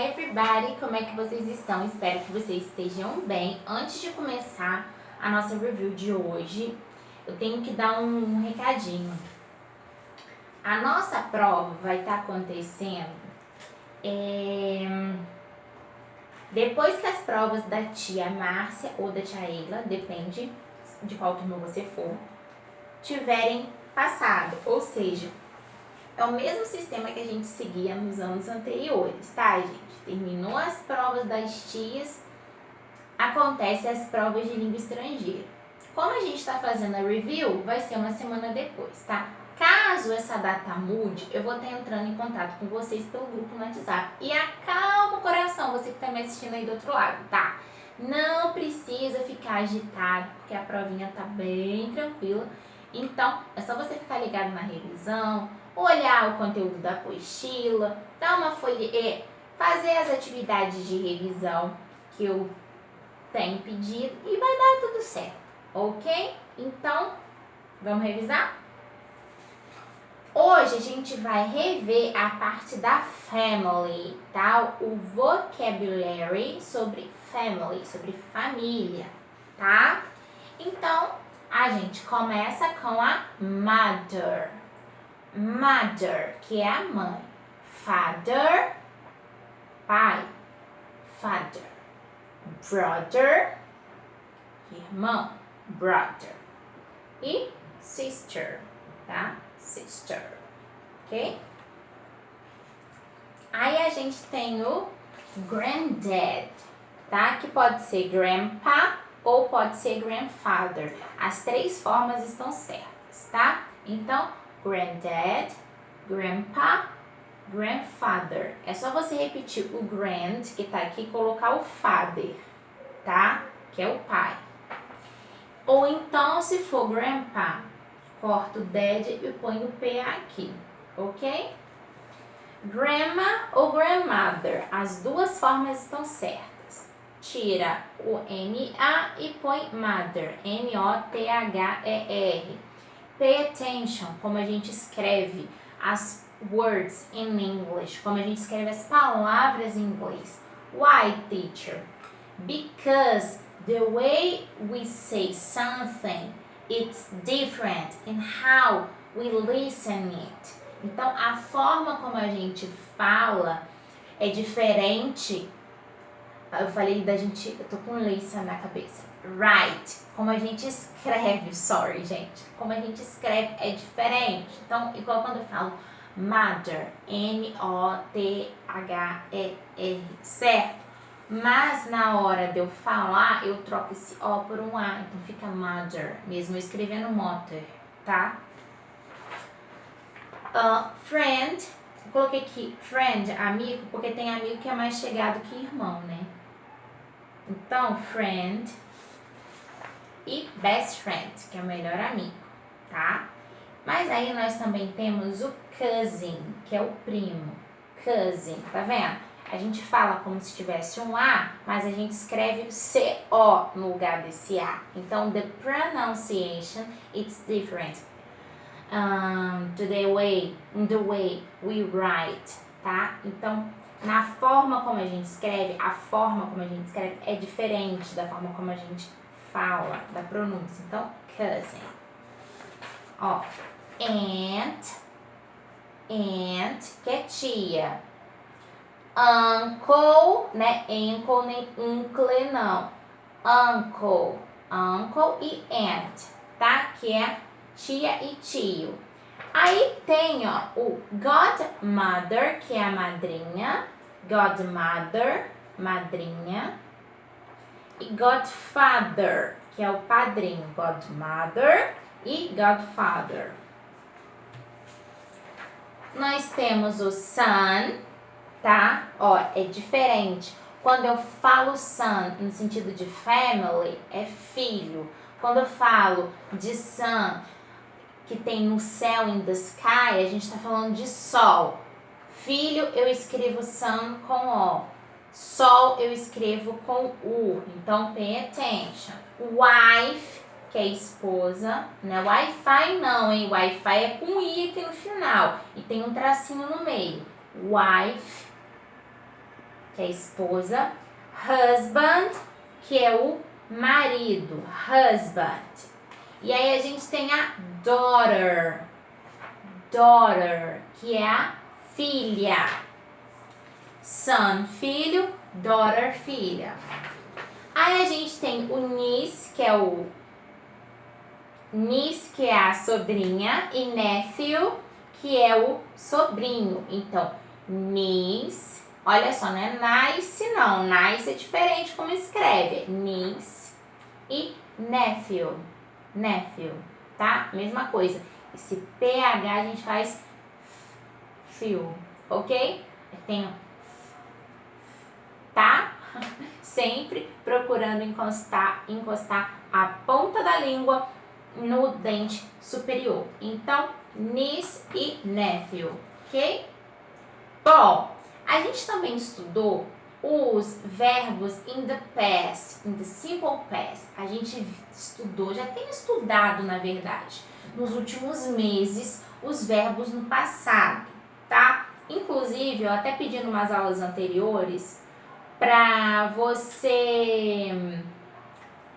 Hi everybody, como é que vocês estão? Espero que vocês estejam bem. Antes de começar a nossa review de hoje, eu tenho que dar um recadinho. A nossa prova vai estar acontecendo depois que as provas da tia Márcia ou da tia Eila, depende de qual turma você for, tiverem passado, ou seja, é o mesmo sistema que a gente seguia nos anos anteriores, tá, gente? Terminou as provas das tias, acontece as provas de língua estrangeira. Como a gente está fazendo a review, vai ser uma semana depois, tá? Caso essa data mude, eu vou estar entrando em contato com vocês pelo grupo no WhatsApp. E acalma o coração, você que está me assistindo aí do outro lado, tá? Não precisa ficar agitado, porque a provinha tá bem tranquila. Então, é só você ficar ligado na revisão, olhar o conteúdo da apostila, dar uma folha, fazer as atividades de revisão que eu tenho pedido e vai dar tudo certo, ok? Então, vamos revisar? Hoje a gente vai rever a parte da family, tá? O vocabulary sobre family, sobre família, tá? Então, a gente começa com a mother. Mother, que é a mãe. Father, pai. Father. Brother, irmão. Brother. E sister, tá? Sister, ok? Aí a gente tem o granddad, tá? Que pode ser grandpa ou pode ser grandfather. As três formas estão certas, tá? Então, granddad, grandpa, grandfather. É só você repetir o grand, que tá aqui, e colocar o father, tá? Que é o pai. Ou então, se for grandpa, corta o dad e põe o PA aqui, ok? Grandma ou grandmother, as duas formas estão certas. Tira o MA e põe mother, M-O-T-H-E-R. Pay attention, como a gente escreve as words in English, como a gente escreve as palavras em inglês. Why, teacher? Because the way we say something, it's different in how we listen it. Então, a forma como a gente fala é diferente. Eu falei da gente, eu tô com listen na cabeça. Right. Como a gente escreve, sorry, gente. Como a gente escreve é diferente. Então, igual quando eu falo mother, M-O-T-H-E-R, certo? Mas na hora de eu falar, eu troco esse O por um A, então fica mother, mesmo eu escrevendo mother, tá? Friend, eu coloquei aqui friend, amigo, porque tem amigo que é mais chegado que irmão, né? Então, friend e best friend, que é o melhor amigo, tá? Mas aí nós também temos o cousin, que é o primo. Cousin, tá vendo? A gente fala como se tivesse um A, mas a gente escreve C-O no lugar desse A. Então, the pronunciation, it's different. The way we write, tá? Então, na forma como a gente escreve, a forma como a gente escreve é diferente da forma como a gente fala, da pronúncia. Então, cousin. Ó, aunt, que é tia. Uncle, né? Uncle nem uncle não. Uncle e aunt, tá? Que é tia e tio. Aí tem, ó, o godmother, que é a madrinha. Godmother, madrinha. E godfather, que é o padrinho. Godmother e godfather. Nós temos o son, tá? Ó, é diferente. Quando eu falo son no sentido de family, é filho. Quando eu falo de sun, que tem no céu, in the sky, a gente tá falando de sol. Filho, eu escrevo sun com O. Sol, eu escrevo com U. Então, pay attention. Wife, que é esposa, né? Wi-Fi não, hein? Wi-Fi é com I aqui no final. E tem um tracinho no meio. Wife. que é esposa. Husband, que é o marido. Husband. E aí a gente tem a daughter. Daughter, que é a filha. Son, filho. Daughter, filha. Aí a gente tem o niece, que é o niece, que é a sobrinha, e nephew, que é o sobrinho. Então, niece, olha só, não é nice não, nice é diferente como escreve, niece e nephew, nephew, tá? Mesma coisa, esse PH a gente faz fio, ok? Eu tenho, tá? Sempre procurando encostar a ponta da língua no dente superior. Então, niece e nephew, ok? Bom, a gente também estudou os verbos in the past, in the simple past. A gente estudou, já tem estudado, na verdade, nos últimos meses, os verbos no passado, tá? Inclusive, eu até pedi em umas aulas anteriores para você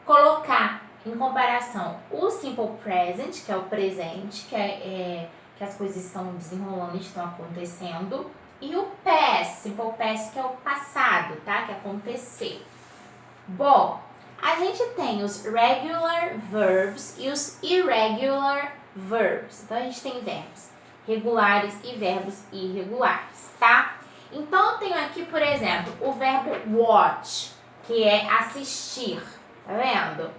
colocar em comparação o simple present, que é o presente, que as coisas estão desenrolando, estão acontecendo, e o past, simple past, que é o passado, tá? Que aconteceu. Bom, a gente tem os regular verbs e os irregular verbs. Então, a gente tem verbos regulares e verbos irregulares, tá? Então, eu tenho aqui, por exemplo, o verbo watch, que é assistir. Tá vendo?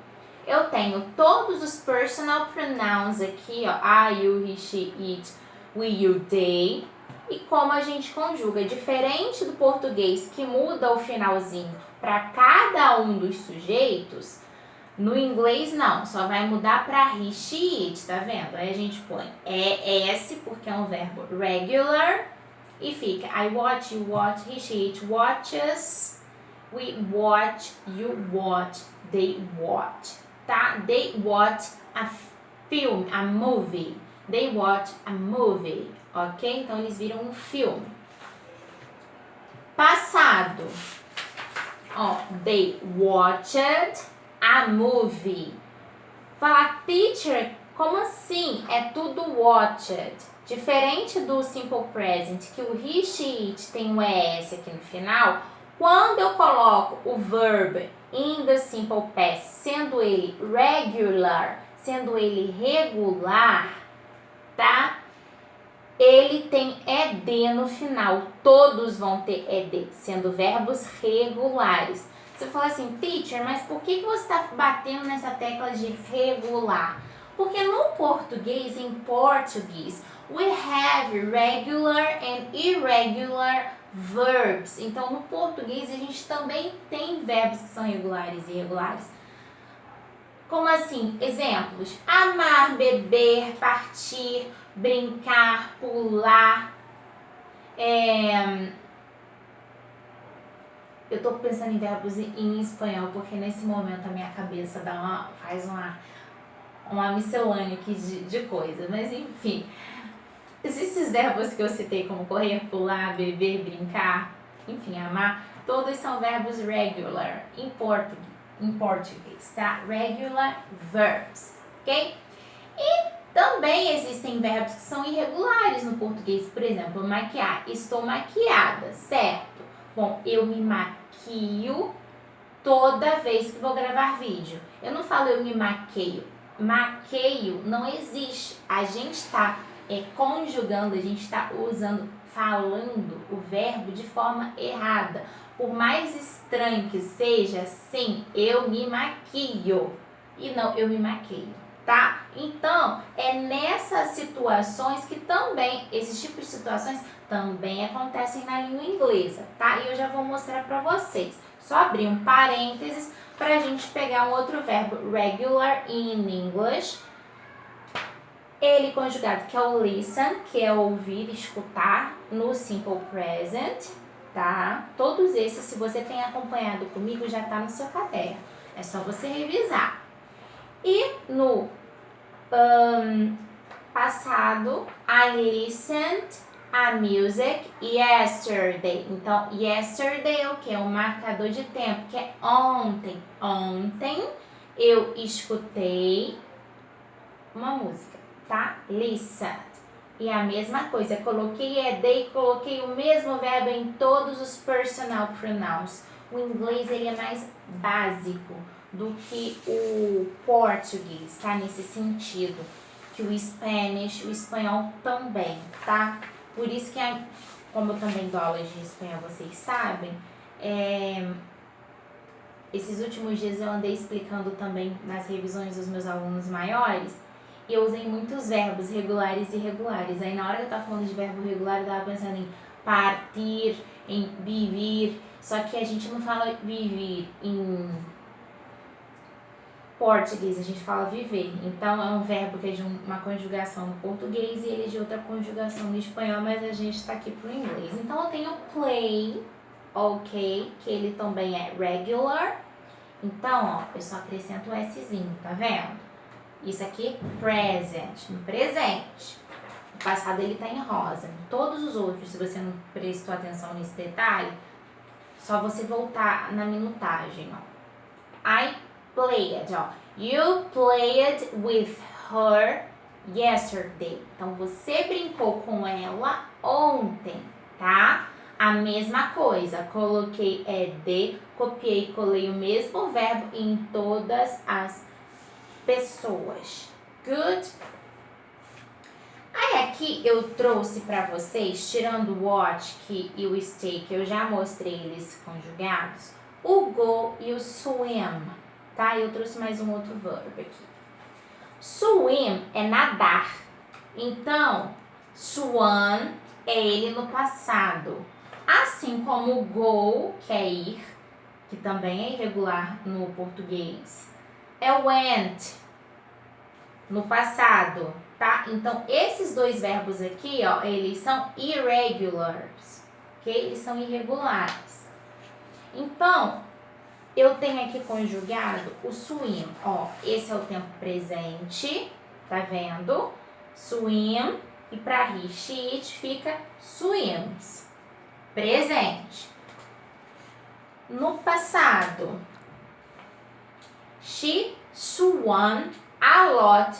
Eu tenho todos os personal pronouns aqui, ó. I, you, he, she, it, we, you, they. E como a gente conjuga, diferente do português que muda o finalzinho para cada um dos sujeitos, no inglês não, só vai mudar para he, she, it, tá vendo? Aí a gente põe ES porque é um verbo regular e fica I watch, you watch, he, she, it watches, we watch, you watch, they watch, tá? They watch a film, a movie. They watch a movie, ok? Então, eles viram um filme. Passado. Ó, they watched a movie. Falar teacher, como assim? É tudo watched. Diferente do simple present, que o he, she, it tem um ES aqui no final, quando eu coloco o verb in the simple past, sendo ele regular, sendo ele regular, tá? Ele tem ED no final. Todos vão ter ED, sendo verbos regulares. Você fala assim, teacher, mas por que você está batendo nessa tecla de regular? Porque no português, em português, we have regular and irregular verbs. Então, no português, a gente também tem verbos que são regulares e irregulares. Como assim? Exemplos: amar, beber, partir, brincar, pular. Eu tô pensando em verbos em espanhol, porque nesse momento a minha cabeça faz uma miscelânea aqui de coisa. Mas enfim, esses verbos que eu citei, como correr, pular, beber, brincar, enfim, amar, todos são verbos regular em português, tá? Regular verbs, ok? E também existem verbos que são irregulares no português. Por exemplo, maquiar. Estou maquiada, certo? Bom, eu me maquio toda vez que vou gravar vídeo. Eu não falo eu me maqueio. Maqueio não existe. A gente está conjugando, a gente está falando o verbo de forma errada. Por mais estranho que seja, sim, eu me maquio. E não, eu me maqueio, tá? Então, é nessas situações que também, esses tipos de situações também acontecem na língua inglesa, tá? E eu já vou mostrar para vocês. Só abrir um parênteses para a gente pegar um outro verbo, regular in English. Ele conjugado, que é o listen, que é ouvir, escutar, no simple present, tá? Todos esses, se você tem acompanhado comigo, já tá no seu caderno. É só você revisar. E no passado, I listened, a music yesterday. Então, yesterday é o que? Um marcador de tempo, que é ontem. Ontem eu escutei uma música, tá? Listen. E a mesma coisa, coloquei e coloquei o mesmo verbo em todos os personal pronouns. O inglês ele é mais básico do que o português, tá? Nesse sentido. Que o Spanish, o espanhol também, tá? Por isso que, como eu também dou aula de espanhol, vocês sabem, esses últimos dias eu andei explicando também nas revisões dos meus alunos maiores, e eu usei muitos verbos regulares e irregulares. Aí na hora que eu tava falando de verbo regular, eu tava pensando em partir, em viver, só que a gente não fala viver em português, a gente fala viver. Então é um verbo que é de uma conjugação no português e ele é de outra conjugação no espanhol, mas a gente tá aqui pro inglês. Então eu tenho play, ok, que ele também é regular. Então, ó, eu só acrescento o Szinho, tá vendo? Isso aqui, present, no presente. O passado ele tá em rosa. Todos os outros, se você não prestou atenção nesse detalhe, só você voltar na minutagem, ó. I played, ó. You played with her yesterday. Então, você brincou com ela ontem, tá? A mesma coisa, coloquei ED, copiei e colei o mesmo verbo em todas as pessoas. Good? Aí aqui eu trouxe pra vocês, tirando o watch e o stay, que eu já mostrei eles conjugados, o go e o swim, tá? Eu trouxe mais um outro verbo aqui. Swim é nadar. Então, swan é ele no passado. Assim como o go, que é ir, que também é irregular no português, é went, no passado, tá? Então, esses dois verbos aqui, ó, eles são irregulars, ok? Eles são irregulares. Então, eu tenho aqui conjugado o swim, ó, esse é o tempo presente, tá vendo? Swim, e para he, she, it fica swims. Presente. No passado, she swam a lot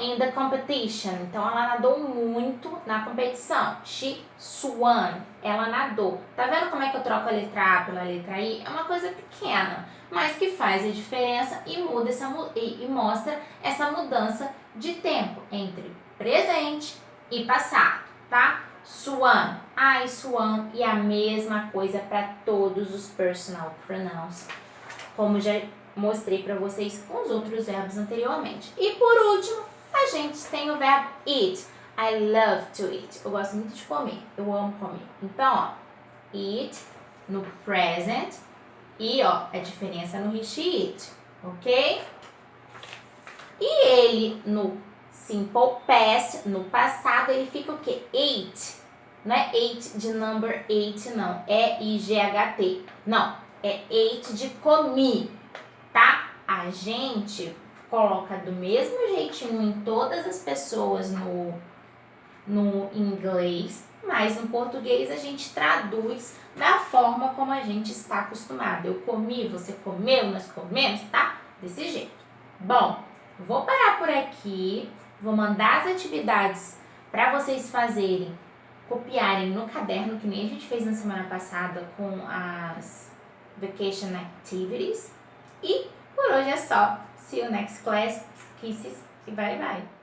in the competition. Então, ela nadou muito na competição. She swam. Ela nadou. Tá vendo como é que eu troco a letra A pela letra I? É uma coisa pequena, mas que faz a diferença e muda e mostra essa mudança de tempo entre presente e passado, tá? Swam, I swam, e a mesma coisa para todos os personal pronouns, como já mostrei para vocês com os outros verbos anteriormente. E por último, a gente tem o verbo eat. I love to eat. Eu gosto muito de comer. Eu amo comer. Então, ó, eat no present e, ó, a diferença no he, she, it, ok? E ele no simple past, no passado, ele fica o quê? Ate. Não é ate de number 8, não. É I-G-H-T. Não, é ate de comi, tá? A gente coloca do mesmo jeitinho em todas as pessoas no inglês, mas no português a gente traduz da forma como a gente está acostumado. Eu comi, você comeu, nós comemos, tá? Desse jeito. Bom, vou parar por aqui, vou mandar as atividades para vocês fazerem, copiarem no caderno, que nem a gente fez na semana passada com as Vacation Activities. E por hoje é só. See you next class. Kisses e bye bye.